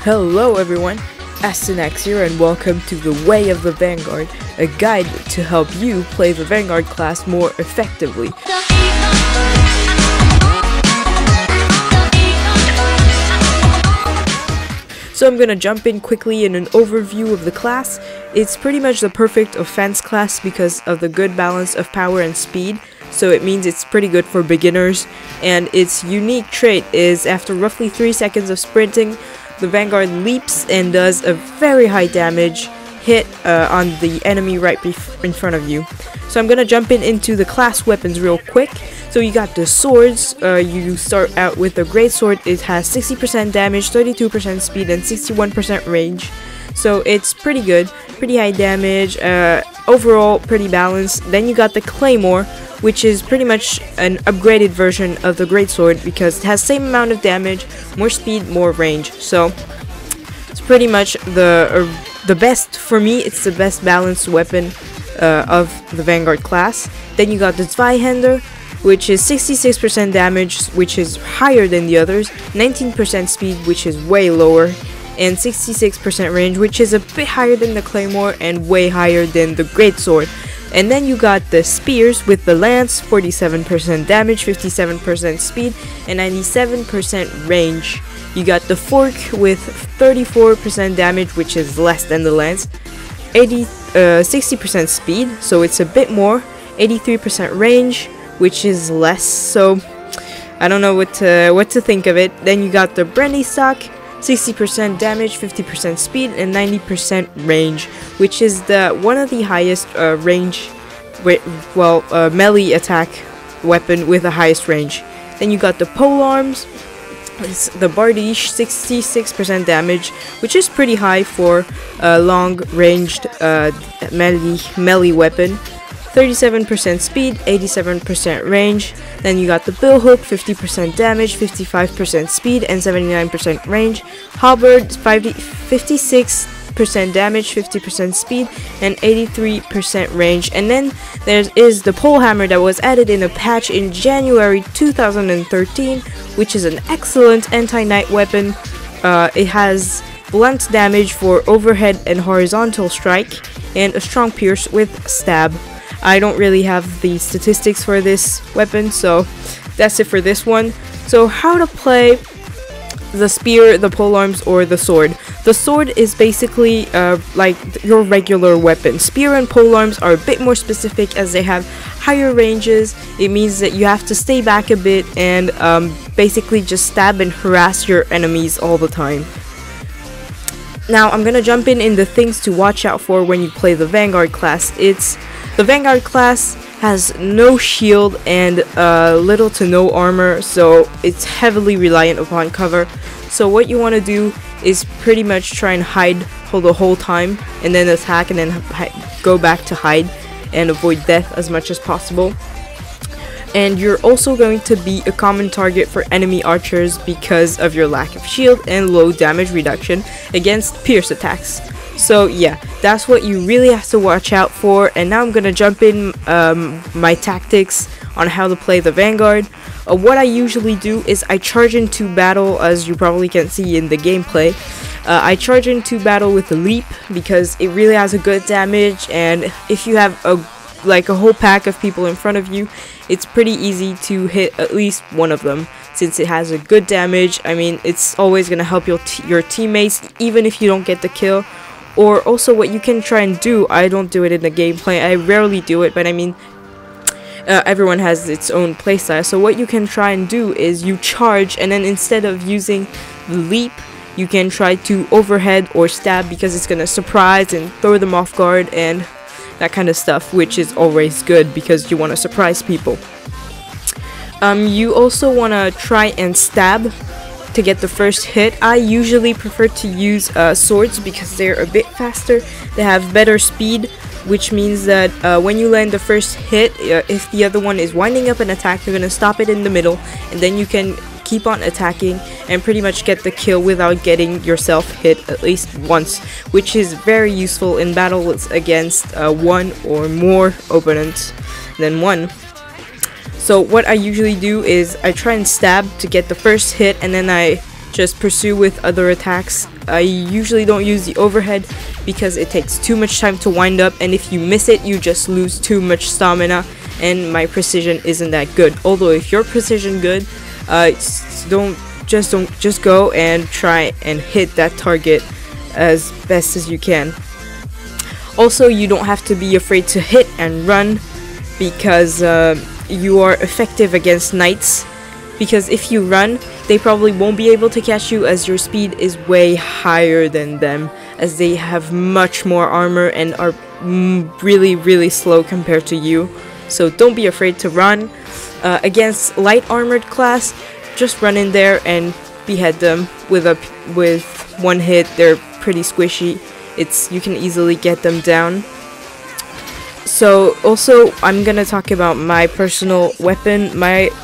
Hello everyone, Astinax here and welcome to the Way of the Vanguard, a guide to help you play the Vanguard class more effectively. So I'm gonna jump in quickly in an overview of the class. It's pretty much the perfect offense class because of the good balance of power and speed, so it means it's pretty good for beginners, and its unique trait is after roughly 3 seconds of sprinting, the Vanguard leaps and does a very high damage hit on the enemy right in front of you. So I'm gonna jump into the class weapons real quick. So you got the swords. You start out with the great sword. It has 60% damage, 32% speed, and 61% range. So it's pretty good, pretty high damage, overall pretty balanced. Then you got the Claymore, which is pretty much an upgraded version of the greatsword because it has same amount of damage, more speed, more range. So it's pretty much the best for me. It's the best balanced weapon of the Vanguard class. Then you got the Zweihander, which is 66% damage, which is higher than the others, 19% speed, which is way lower, and 66% range, which is a bit higher than the Claymore and way higher than the greatsword. And then you got the spears with the lance, 47% damage, 57% speed, and 97% range. You got the fork with 34% damage, which is less than the lance, 60% speed, so it's a bit more, 83% range, which is less. So I don't know what to think of it. Then you got the brandy stock, 60% damage, 50% speed, and 90% range, which is one of the highest melee attack weapon with the highest range. Then you got the pole arms. It's the Bardiche, 66% damage, which is pretty high for a long-ranged melee weapon. 37% speed, 87% range. Then you got the billhook, 50% damage, 55% speed, and 79% range. Halberd, 56% damage, 50% speed, and 83% range. And then there is the pole hammer that was added in a patch in January 2013, which is an excellent anti-knight weapon. It has blunt damage for overhead and horizontal strike, and a strong pierce with stab. I don't really have the statistics for this weapon, so that's it for this one. So how to play the spear, the polearms, or the sword. The sword is basically like your regular weapon. Spear and polearms are a bit more specific as they have higher ranges. It means that you have to stay back a bit and basically just stab and harass your enemies all the time. Now I'm gonna jump in the things to watch out for when you play the Vanguard class. The Vanguard class has no shield and little to no armor, so it's heavily reliant upon cover. So what you want to do is pretty much try and hide the whole time, and then attack, and then go back to hide and avoid death as much as possible. And you're also going to be a common target for enemy archers because of your lack of shield and low damage reduction against pierce attacks. So yeah, that's what you really have to watch out for. And now I'm gonna jump in my tactics on how to play the Vanguard. What I usually do is I charge into battle, as you probably can see in the gameplay. I charge into battle with the leap because it really has a good damage, and if you have a whole pack of people in front of you, it's pretty easy to hit at least one of them. Since it has a good damage, I mean, it's always gonna help your teammates even if you don't get the kill. Or also what you can try and do, I don't do it in the gameplay, I rarely do it, but I mean, everyone has its own playstyle. So what you can try and do is you charge, and then instead of using the leap, you can try to overhead or stab because it's gonna surprise and throw them off guard and that kind of stuff, which is always good because you want to surprise people. You also want to try and stab to get the first hit. I usually prefer to use swords because they're a bit faster. They have better speed, which means that when you land the first hit, if the other one is winding up an attack, you're gonna stop it in the middle, and then you can keep on attacking and pretty much get the kill without getting yourself hit at least once, which is very useful in battles against one or more opponents than one. So what I usually do is I try and stab to get the first hit, and then I just pursue with other attacks. I usually don't use the overhead because it takes too much time to wind up, and if you miss it, you just lose too much stamina, and my precision isn't that good. Although if your precision good, just go and try and hit that target as best as you can. Also, you don't have to be afraid to hit and run because you are effective against knights, because if you run, they probably won't be able to catch you as your speed is way higher than them, as they have much more armor and are really slow compared to you. So don't be afraid to run. Against light armored class, just run in there and behead them with one hit. They're pretty squishy. You can easily get them down. So also, I'm gonna talk about my personal weapon.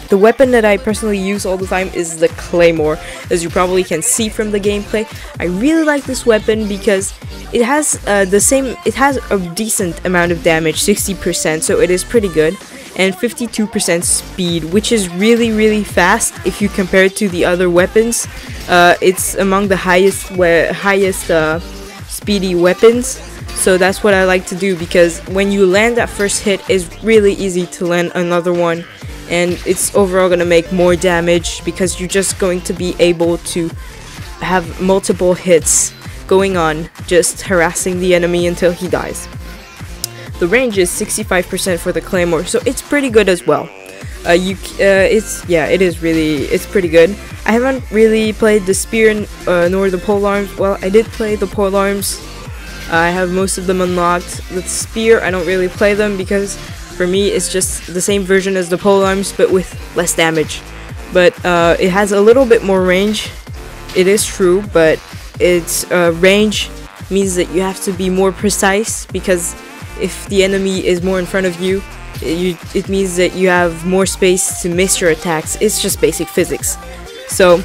The weapon that I personally use all the time is the Claymore. As you probably can see from the gameplay, I really like this weapon because it has a decent amount of damage, 60%, so it is pretty good, and 52% speed, which is really fast if you compare it to the other weapons. It's among the highest speedy weapons. So that's what I like to do, because when you land that first hit, it's really easy to land another one, and it's overall gonna make more damage because you're just going to be able to have multiple hits going on, just harassing the enemy until he dies. The range is 65% for the Claymore, so it's pretty good as well. It's pretty good. I haven't really played the spear nor the polearms. Well, I did play the polearms. I have most of them unlocked. The spear, I don't really play them because for me it's just the same version as the polearms but with less damage. But it has a little bit more range. It is true, but its range means that you have to be more precise, because if the enemy is more in front of you, it means that you have more space to miss your attacks. It's just basic physics. So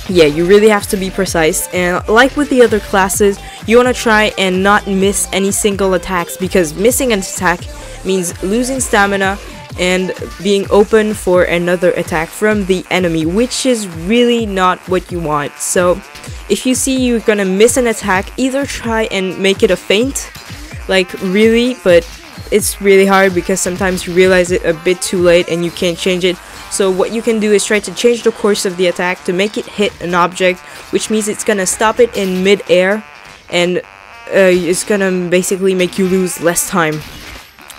yeah, you really have to be precise, and like with the other classes, you want to try and not miss any single attacks, because missing an attack means losing stamina and being open for another attack from the enemy, which is really not what you want. So if you see you're gonna miss an attack, either try and make it a feint, like really, but it's really hard because sometimes you realize it a bit too late and you can't change it. So what you can do is try to change the course of the attack to make it hit an object, which means it's gonna stop it in mid-air, and it's gonna basically make you lose less time.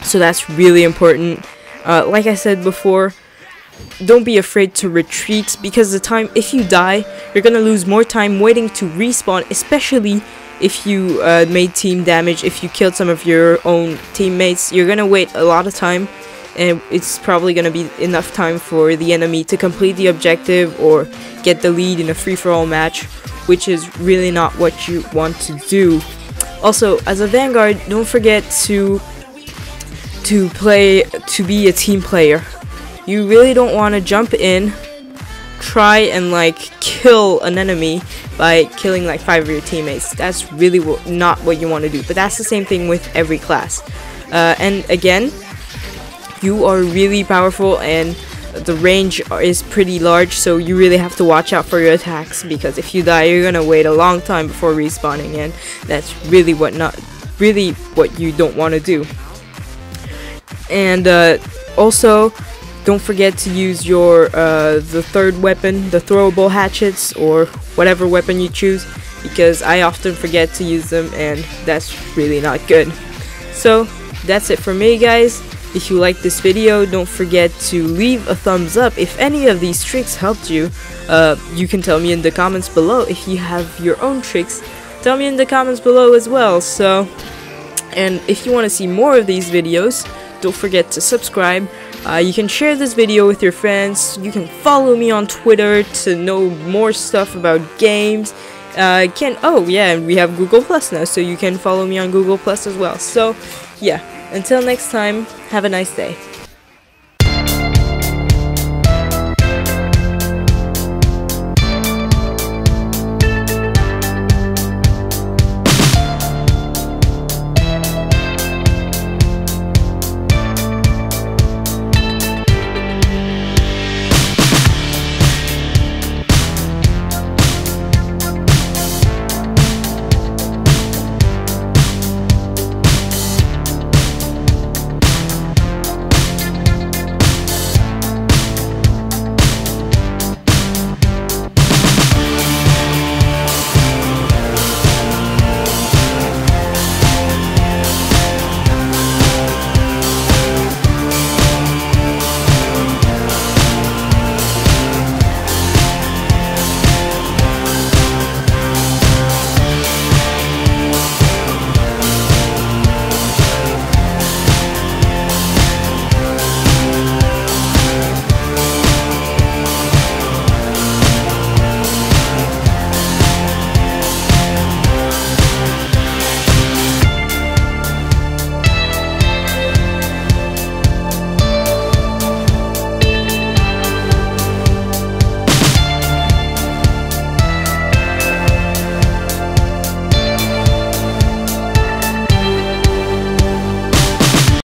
So that's really important. Like I said before, don't be afraid to retreat, because if you die, you're gonna lose more time waiting to respawn, especially if you made team damage. If you killed some of your own teammates, you're gonna wait a lot of time, and it's probably gonna be enough time for the enemy to complete the objective or get the lead in a free-for-all match, which is really not what you want to do. Also, as a Vanguard, don't forget to be a team player. You really don't want to jump in, try and like kill an enemy by killing like 5 of your teammates. That's really not what you want to do. But that's the same thing with every class. And again, you are really powerful, and the range is pretty large, so you really have to watch out for your attacks, because if you die, you're gonna wait a long time before respawning, and that's really what you don't want to do. And also, don't forget to use your the third weapon, the throwable hatchets, or whatever weapon you choose, because I often forget to use them, and that's really not good. So that's it for me, guys. If you liked this video, don't forget to leave a thumbs up. If any of these tricks helped you, you can tell me in the comments below. If you have your own tricks, tell me in the comments below as well. So, and if you want to see more of these videos, don't forget to subscribe. You can share this video with your friends. You can follow me on Twitter to know more stuff about games. Oh yeah, and we have Google Plus now, so you can follow me on Google Plus as well. So yeah, until next time, have a nice day.